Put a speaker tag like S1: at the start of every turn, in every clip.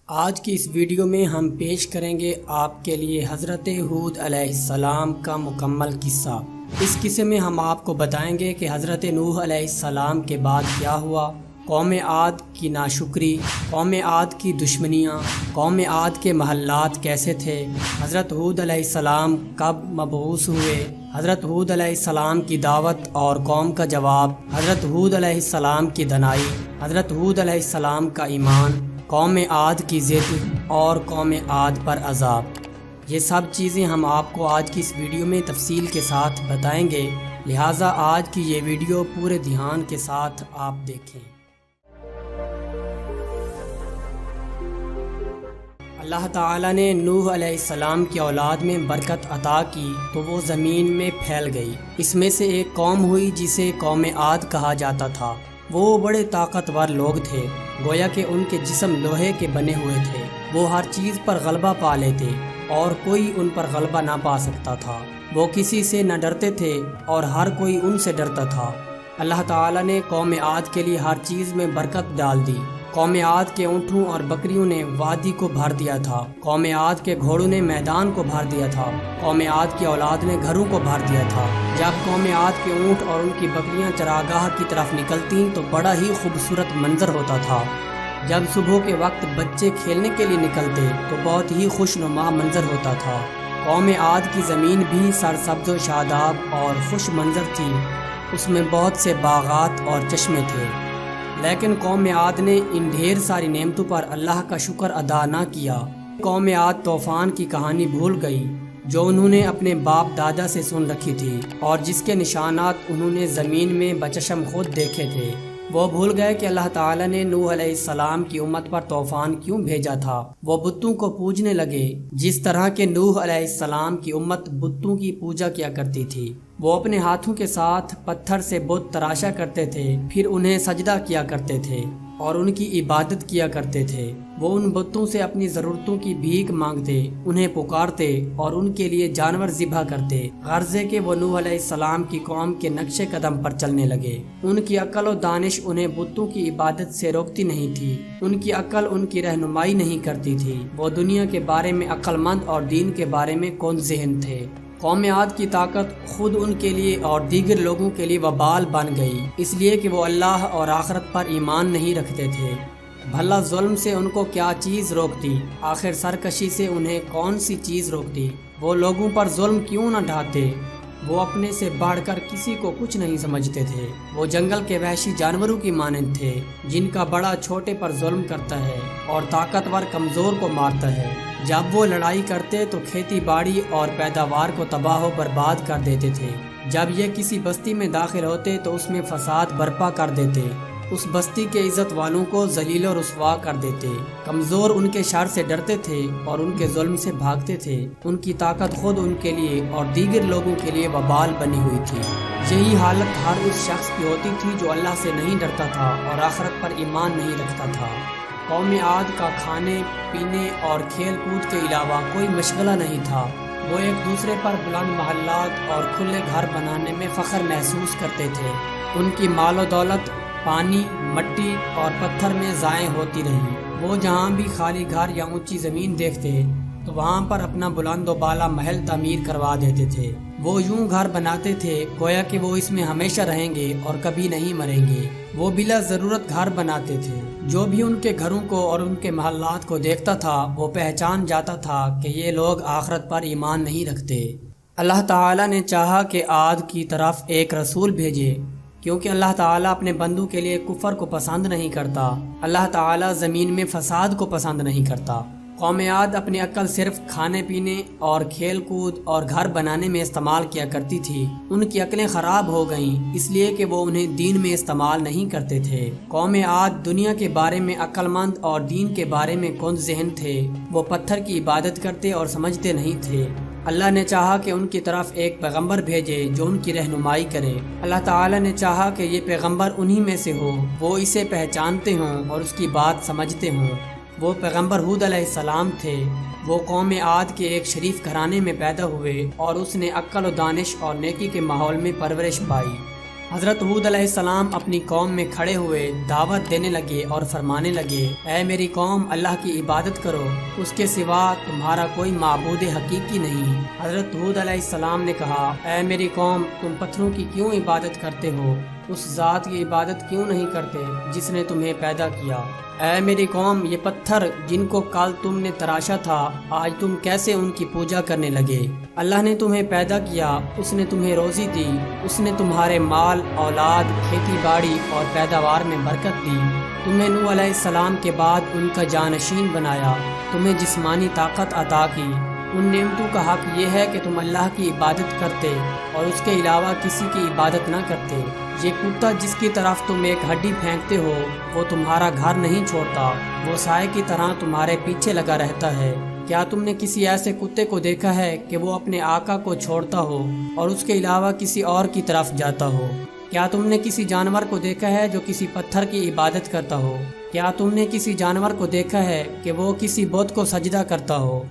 S1: آج کی اس ویڈیو میں ہم پیش کریں گے آپ کے لیے حضرت ہود علیہ السلام کا مکمل قصہ۔ اس قصے میں ہم آپ کو بتائیں گے کہ حضرت نوح علیہ السلام کے بعد کیا ہوا، قوم عاد کی ناشکری، قوم عاد کی دشمنیاں، قوم عاد کے محلات کیسے تھے، حضرت ہود علیہ السلام کب مبعوث ہوئے، حضرت ہود علیہ السلام کی دعوت اور قوم کا جواب، حضرت ہود علیہ السلام کی دنائی، حضرت ہود علیہ السلام کا ایمان، قوم عاد کی ضد اور قوم عاد پر عذاب۔ یہ سب چیزیں ہم آپ کو آج کی اس ویڈیو میں تفصیل کے ساتھ بتائیں گے، لہٰذا آج کی یہ ویڈیو پورے دھیان کے ساتھ آپ دیکھیں۔ اللہ تعالیٰ نے نوح علیہ السلام کی اولاد میں برکت عطا کی تو وہ زمین میں پھیل گئی۔ اس میں سے ایک قوم ہوئی جسے قوم عاد کہا جاتا تھا۔ وہ بڑے طاقتور لوگ تھے، گویا کہ ان کے جسم لوہے کے بنے ہوئے تھے۔ وہ ہر چیز پر غلبہ پا لیتے اور کوئی ان پر غلبہ نہ پا سکتا تھا۔ وہ کسی سے نہ ڈرتے تھے اور ہر کوئی ان سے ڈرتا تھا۔ اللہ تعالیٰ نے قوم عاد کے لیے ہر چیز میں برکت ڈال دی۔ قوم عاد کے اونٹوں اور بکریوں نے وادی کو بھر دیا تھا، قوم عاد کے گھوڑوں نے میدان کو بھر دیا تھا، قوم عاد کی اولاد نے گھروں کو بھر دیا تھا۔ جب قوم عاد کے اونٹ اور ان کی بکریاں چراگاہ کی طرف نکلتیں تو بڑا ہی خوبصورت منظر ہوتا تھا۔ جب صبح کے وقت بچے کھیلنے کے لیے نکلتے تو بہت ہی خوشنما منظر ہوتا تھا۔ قوم عاد کی زمین بھی سرسبز و شاداب اور خوش منظر تھی، اس میں بہت سے باغات اور چشمے تھے۔ لیکن قوم عاد نے ان ڈھیر ساری نعمتوں پر اللہ کا شکر ادا نہ کیا۔ قوم عاد طوفان کی کہانی بھول گئی جو انہوں نے اپنے باپ دادا سے سن رکھی تھی اور جس کے نشانات انہوں نے زمین میں بچشم خود دیکھے تھے۔ وہ بھول گئے کہ اللہ تعالیٰ نے نوح علیہ السلام کی امت پر طوفان کیوں بھیجا تھا۔ وہ بتوں کو پوجنے لگے جس طرح کہ نوح علیہ السلام کی امت بتوں کی پوجا کیا کرتی تھی۔ وہ اپنے ہاتھوں کے ساتھ پتھر سے بت تراشا کرتے تھے، پھر انہیں سجدہ کیا کرتے تھے اور ان کی عبادت کیا کرتے تھے۔ وہ ان بتوں سے اپنی ضرورتوں کی بھیک مانگتے، انہیں پکارتے اور ان کے لیے جانور ذبح کرتے، غرض ہے کہ وہ نوح علیہ السلام کی قوم کے نقش قدم پر چلنے لگے۔ ان کی عقل و دانش انہیں بتوں کی عبادت سے روکتی نہیں تھی، ان کی عقل ان کی رہنمائی نہیں کرتی تھی۔ وہ دنیا کے بارے میں عقل مند اور دین کے بارے میں کون ذہن تھے۔ قوم عاد کی طاقت خود ان کے لیے اور دیگر لوگوں کے لیے وبال بن گئی، اس لیے کہ وہ اللہ اور آخرت پر ایمان نہیں رکھتے تھے۔ بھلا ظلم سے ان کو کیا چیز روکتی؟ آخر سرکشی سے انہیں کون سی چیز روکتی؟ وہ لوگوں پر ظلم کیوں نہ ڈھاتے؟ وہ اپنے سے بڑھ کر کسی کو کچھ نہیں سمجھتے تھے۔ وہ جنگل کے وحشی جانوروں کی مانند تھے جن کا بڑا چھوٹے پر ظلم کرتا ہے اور طاقتور کمزور کو مارتا ہے۔ جب وہ لڑائی کرتے تو کھیتی باڑی اور پیداوار کو تباہ و برباد کر دیتے تھے۔ جب یہ کسی بستی میں داخل ہوتے تو اس میں فساد برپا کر دیتے، اس بستی کے عزت والوں کو ذلیل و رسوا کر دیتے۔ کمزور ان کے شر سے ڈرتے تھے اور ان کے ظلم سے بھاگتے تھے۔ ان کی طاقت خود ان کے لیے اور دیگر لوگوں کے لیے وبال بنی ہوئی تھی۔ یہی حالت ہر اس شخص کی ہوتی تھی جو اللہ سے نہیں ڈرتا تھا اور آخرت پر ایمان نہیں رکھتا تھا۔ قوم عاد کا کھانے پینے اور کھیل کود کے علاوہ کوئی مشغلہ نہیں تھا۔ وہ ایک دوسرے پر بلند محلات اور کھلے گھر بنانے میں فخر محسوس کرتے تھے۔ ان کی مال و دولت پانی، مٹی اور پتھر میں ضائع ہوتی رہی۔ وہ جہاں بھی خالی گھر یا اونچی زمین دیکھتے تو وہاں پر اپنا بلند و بالا محل تعمیر کروا دیتے تھے۔ وہ یوں گھر بناتے تھے گویا کہ وہ اس میں ہمیشہ رہیں گے اور کبھی نہیں مریں گے۔ وہ بلا ضرورت گھر بناتے تھے۔ جو بھی ان کے گھروں کو اور ان کے محلات کو دیکھتا تھا وہ پہچان جاتا تھا کہ یہ لوگ آخرت پر ایمان نہیں رکھتے۔ اللہ تعالیٰ نے چاہا کہ عاد کی طرف ایک رسول بھیجے، کیونکہ اللہ تعالیٰ اپنے بندوں کے لیے کفر کو پسند نہیں کرتا۔ اللہ تعالیٰ زمین میں فساد کو پسند نہیں کرتا۔ قوم عاد اپنی عقل صرف کھانے پینے اور کھیل کود اور گھر بنانے میں استعمال کیا کرتی تھی۔ ان کی عقلیں خراب ہو گئیں اس لیے کہ وہ انہیں دین میں استعمال نہیں کرتے تھے۔ قوم عاد دنیا کے بارے میں عقل مند اور دین کے بارے میں کون ذہن تھے۔ وہ پتھر کی عبادت کرتے اور سمجھتے نہیں تھے۔ اللہ نے چاہا کہ ان کی طرف ایک پیغمبر بھیجے جو ان کی رہنمائی کرے۔ اللہ تعالیٰ نے چاہا کہ یہ پیغمبر انہی میں سے ہو، وہ اسے پہچانتے ہوں اور اس کی بات سمجھتے ہوں۔ وہ پیغمبر ہود علیہ السلام تھے۔ وہ قوم عاد کے ایک شریف گھرانے میں پیدا ہوئے اور اس نے عقل و دانش اور نیکی کے ماحول میں پرورش پائی۔ حضرت ہود علیہ السلام اپنی قوم میں کھڑے ہوئے دعوت دینے لگے اور فرمانے لگے، اے میری قوم، اللہ کی عبادت کرو، اس کے سوا تمہارا کوئی معبود حقیقی نہیں۔ حضرت ہود علیہ السلام نے کہا، اے میری قوم، تم پتھروں کی کیوں عبادت کرتے ہو؟ اس ذات کی عبادت کیوں نہیں کرتے جس نے تمہیں پیدا کیا؟ اے میری قوم، یہ پتھر جن کو کل تم نے تراشا تھا، آج تم کیسے ان کی پوجا کرنے لگے؟ اللہ نے تمہیں پیدا کیا، اس نے تمہیں روزی دی، اس نے تمہارے مال، اولاد، کھیتی باڑی اور پیداوار میں برکت دی، تمہیں نوح علیہ السلام کے بعد ان کا جانشین بنایا، تمہیں جسمانی طاقت عطا کی۔ ان نعمتوں کا حق یہ ہے کہ تم اللہ کی عبادت کرتے اور اس کے علاوہ کسی کی عبادت نہ کرتے۔ یہ کتا جس کی طرف تم ایک ہڈی پھینکتے ہو وہ تمہارا گھر نہیں چھوڑتا، وہ سائے کی طرح تمہارے پیچھے لگا رہتا ہے۔ کیا تم نے کسی ایسے کتے کو دیکھا ہے کہ وہ اپنے آقا کو چھوڑتا ہو اور اس کے علاوہ کسی اور کی طرف جاتا ہو؟ کیا تم نے کسی جانور کو دیکھا ہے جو کسی پتھر کی عبادت کرتا ہو؟ کیا تم نے کسی جانور کو دیکھا ہے کہ وہ کسی بت کو سجدہ کرتا ہو؟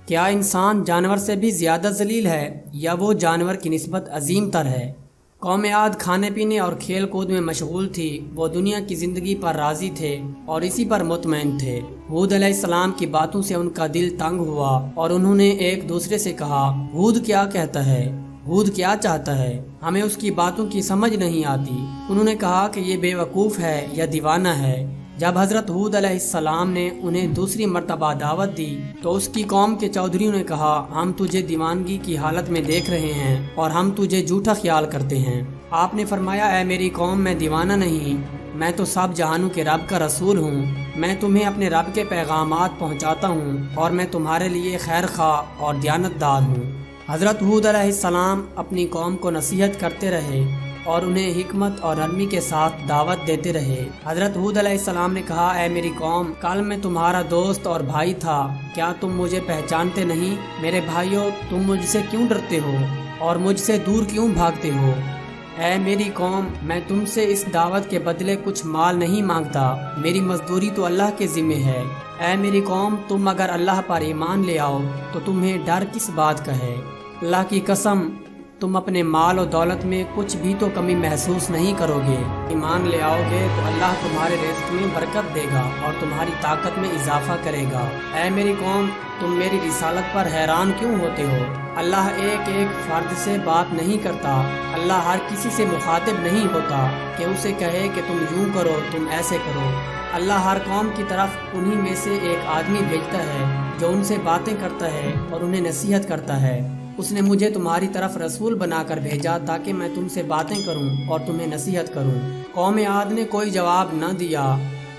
S1: کیا انسان جانور سے بھی زیادہ ذلیل ہے یا وہ جانور کی نسبت عظیم تر ہے؟ قوم عاد کھانے پینے اور کھیل کود میں مشغول تھی، وہ دنیا کی زندگی پر راضی تھے اور اسی پر مطمئن تھے۔ ہود علیہ السلام کی باتوں سے ان کا دل تنگ ہوا اور انہوں نے ایک دوسرے سے کہا، ہود کیا کہتا ہے؟ ہود کیا چاہتا ہے؟ ہمیں اس کی باتوں کی سمجھ نہیں آتی۔ انہوں نے کہا کہ یہ بے وقوف ہے یا دیوانہ ہے۔ جب حضرت ہود علیہ السلام نے انہیں دوسری مرتبہ دعوت دی تو اس کی قوم کے چودھریوں نے کہا، ہم تجھے دیوانگی کی حالت میں دیکھ رہے ہیں اور ہم تجھے جھوٹا خیال کرتے ہیں۔ آپ نے فرمایا، اے میری قوم، میں دیوانہ نہیں، میں تو سب جہانوں کے رب کا رسول ہوں۔ میں تمہیں اپنے رب کے پیغامات پہنچاتا ہوں اور میں تمہارے لیے خیر خواہ اور دیانتدار ہوں۔ حضرت ہود علیہ السلام اپنی قوم کو نصیحت کرتے رہے اور انہیں حکمت اور نرمی کے ساتھ دعوت دیتے رہے۔ حضرت ہود علیہ السلام نے کہا، اے میری قوم، کل میں تمہارا دوست اور بھائی تھا، کیا تم مجھے پہچانتے نہیں؟ میرے بھائیوں، تم مجھ سے کیوں ڈرتے ہو اور مجھ سے دور کیوں بھاگتے ہو؟ اے میری قوم، میں تم سے اس دعوت کے بدلے کچھ مال نہیں مانگتا، میری مزدوری تو اللہ کے ذمہ ہے۔ اے میری قوم، تم اگر اللہ پر ایمان لے آؤ تو تمہیں ڈر کس بات کا ہے؟ اللہ کی قسم، تم اپنے مال و دولت میں کچھ بھی تو کمی محسوس نہیں کرو گے۔ ایمان لے آؤ گے تو اللہ تمہارے رزق میں برکت دے گا اور تمہاری طاقت میں اضافہ کرے گا۔ اے میری قوم، تم میری رسالت پر حیران کیوں ہوتے ہو؟ اللہ ایک ایک فرد سے بات نہیں کرتا، اللہ ہر کسی سے مخاطب نہیں ہوتا کہ اسے کہے کہ تم یوں کرو، تم ایسے کرو۔ اللہ ہر قوم کی طرف انہی میں سے ایک آدمی بھیجتا ہے جو ان سے باتیں کرتا ہے اور انہیں نصیحت کرتا ہے۔ اس نے مجھے تمہاری طرف رسول بنا کر بھیجا تاکہ میں تم سے باتیں کروں اور تمہیں نصیحت کروں۔ قوم عاد نے کوئی جواب نہ دیا،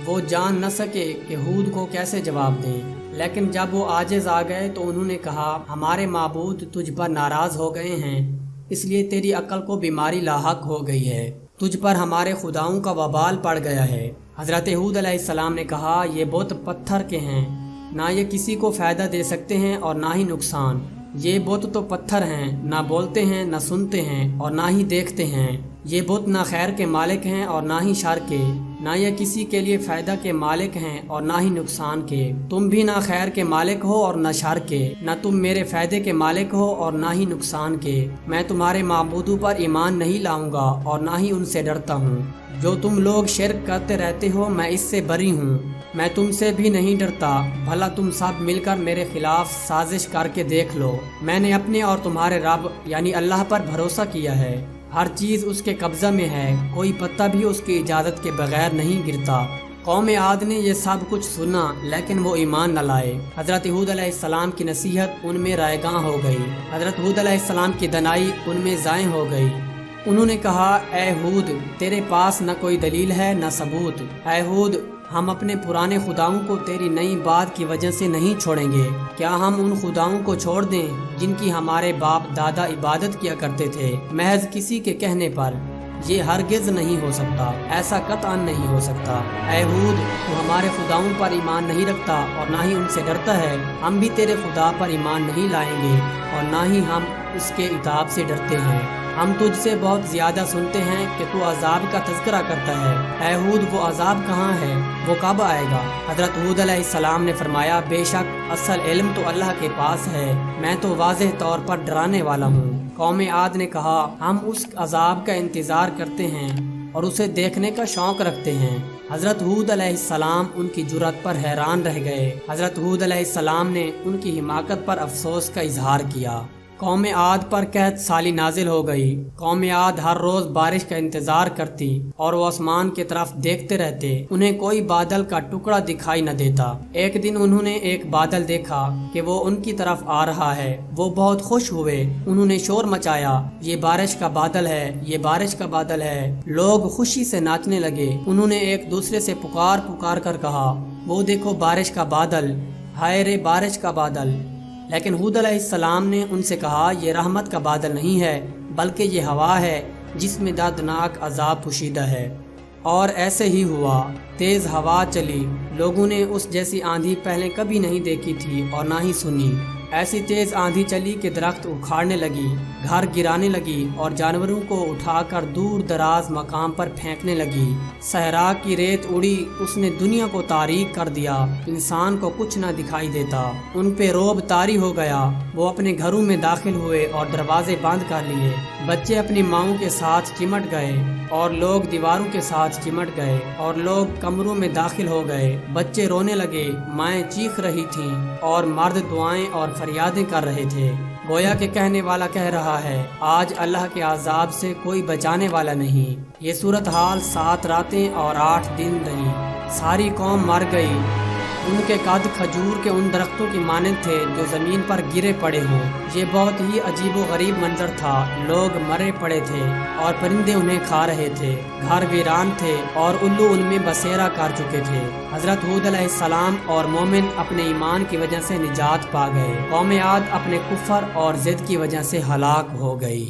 S1: وہ جان نہ سکے کہ ہود کو کیسے جواب دیں، لیکن جب وہ عاجز آ گئے تو انہوں نے کہا، ہمارے معبود تجھ پر ناراض ہو گئے ہیں، اس لیے تیری عقل کو بیماری لاحق ہو گئی ہے، تجھ پر ہمارے خداؤں کا وبال پڑ گیا ہے۔ حضرت ہود علیہ السلام نے کہا، یہ بت پتھر کے ہیں، نہ یہ کسی کو فائدہ دے سکتے ہیں اور نہ ہی نقصان۔ یہ بت تو پتھر ہیں، نہ بولتے ہیں، نہ سنتے ہیں اور نہ ہی دیکھتے ہیں۔ یہ بت نہ خیر کے مالک ہیں اور نہ ہی شر کے، نہ یہ کسی کے لیے فائدہ کے مالک ہیں اور نہ ہی نقصان کے۔ تم بھی نہ خیر کے مالک ہو اور نہ شر کے، نہ تم میرے فائدے کے مالک ہو اور نہ ہی نقصان کے۔ میں تمہارے معبودوں پر ایمان نہیں لاؤں گا اور نہ ہی ان سے ڈرتا ہوں۔ جو تم لوگ شرک کرتے رہتے ہو میں اس سے بری ہوں، میں تم سے بھی نہیں ڈرتا۔ بھلا تم سب مل کر میرے خلاف سازش کر کے دیکھ لو۔ میں نے اپنے اور تمہارے رب یعنی اللہ پر بھروسہ کیا ہے، ہر چیز اس کے قبضہ میں ہے، کوئی پتا بھی اس کی اجازت کے بغیر نہیں گرتا۔ قوم عاد نے یہ سب کچھ سنا لیکن وہ ایمان نہ لائے۔ حضرت ہود علیہ السلام کی نصیحت ان میں رائے گاں ہو گئی، حضرت ہود علیہ السلام کی دنائی ان میں ضائع ہو گئی۔ انہوں نے کہا، اے ہود، تیرے پاس نہ کوئی دلیل ہے نہ ثبوت۔ اے ہود، ہم اپنے پرانے خداؤں کو تیری نئی بات کی وجہ سے نہیں چھوڑیں گے۔ کیا ہم ان خداؤں کو چھوڑ دیں جن کی ہمارے باپ دادا عبادت کیا کرتے تھے محض کسی کے کہنے پر؟ یہ ہرگز نہیں ہو سکتا، ایسا قطعاً نہیں ہو سکتا۔ اے ہود، تو ہمارے خداؤں پر ایمان نہیں رکھتا اور نہ ہی ان سے ڈرتا ہے، ہم بھی تیرے خدا پر ایمان نہیں لائیں گے اور نہ ہی ہم اس کے عتاب سے ڈرتے ہیں۔ ہم تجھ سے بہت زیادہ سنتے ہیں کہ تو عذاب کا تذکرہ کرتا ہے۔ اے ہود، وہ عذاب کہاں ہے؟ وہ کب آئے گا؟ حضرت ہود علیہ السلام نے فرمایا، بے شک اصل علم تو اللہ کے پاس ہے، میں تو واضح طور پر ڈرانے والا ہوں۔ قوم عاد نے کہا ہم اس عذاب کا انتظار کرتے ہیں اور اسے دیکھنے کا شوق رکھتے ہیں۔ حضرت ہود علیہ السلام ان کی جرأت پر حیران رہ گئے۔ حضرت ہود علیہ السلام نے ان کی حماقت پر افسوس کا اظہار کیا۔ قوم عاد پر قحط سالی نازل ہو گئی۔ قوم عاد ہر روز بارش کا انتظار کرتی اور وہ آسمان کی طرف دیکھتے رہتے، انہیں کوئی بادل کا ٹکڑا دکھائی نہ دیتا۔ ایک دن انہوں نے ایک بادل دیکھا کہ وہ ان کی طرف آ رہا ہے۔ وہ بہت خوش ہوئے، انہوں نے شور مچایا، یہ بارش کا بادل ہے، یہ بارش کا بادل ہے۔ لوگ خوشی سے ناچنے لگے۔ انہوں نے ایک دوسرے سے پکار کر کہا، وہ دیکھو بارش کا بادل، ہائے رے بارش کا بادل۔ لیکن ہود علیہ السلام نے ان سے کہا یہ رحمت کا بادل نہیں ہے بلکہ یہ ہوا ہے جس میں دردناک عذاب پوشیدہ ہے۔ اور ایسے ہی ہوا، تیز ہوا چلی۔ لوگوں نے اس جیسی آندھی پہلے کبھی نہیں دیکھی تھی اور نہ ہی سنی۔ ایسی تیز آندھی چلی کہ درخت اکھاڑنے لگی، گھر گرانے لگی اور جانوروں کو اٹھا کر دور دراز مقام پر پھینکنے لگی۔ صحرا کی ریت اڑی، اس نے دنیا کو تاریک کر دیا، انسان کو کچھ نہ دکھائی دیتا۔ ان پہ روب طاری ہو گیا، وہ اپنے گھروں میں داخل ہوئے اور دروازے بند کر لیے۔ بچے اپنی ماؤں کے ساتھ چمٹ گئے اور لوگ دیواروں کے ساتھ چمٹ گئے اور لوگ کمروں میں داخل ہو گئے۔ بچے رونے لگے، مائیں چیخ رہی تھیں اور مرد دعائیں اور فریادیں کر رہے تھے۔ گویا کہ کہنے والا کہہ رہا ہے، آج اللہ کے عذاب سے کوئی بچانے والا نہیں۔ یہ صورتحال 7 راتیں اور 8 دن رہی۔ ساری قوم مر گئی۔ ان کے قد کھجور کے ان درختوں کی مانند تھے جو زمین پر گرے پڑے ہوں۔ یہ بہت ہی عجیب و غریب منظر تھا۔ لوگ مرے پڑے تھے اور پرندے انہیں کھا رہے تھے۔ گھر ویران تھے اور الو ان میں بسیرا کر چکے تھے۔ حضرت ہود علیہ السلام اور مومن اپنے ایمان کی وجہ سے نجات پا گئے۔ قوم عاد اپنے کفر اور ضد کی وجہ سے ہلاک ہو گئی۔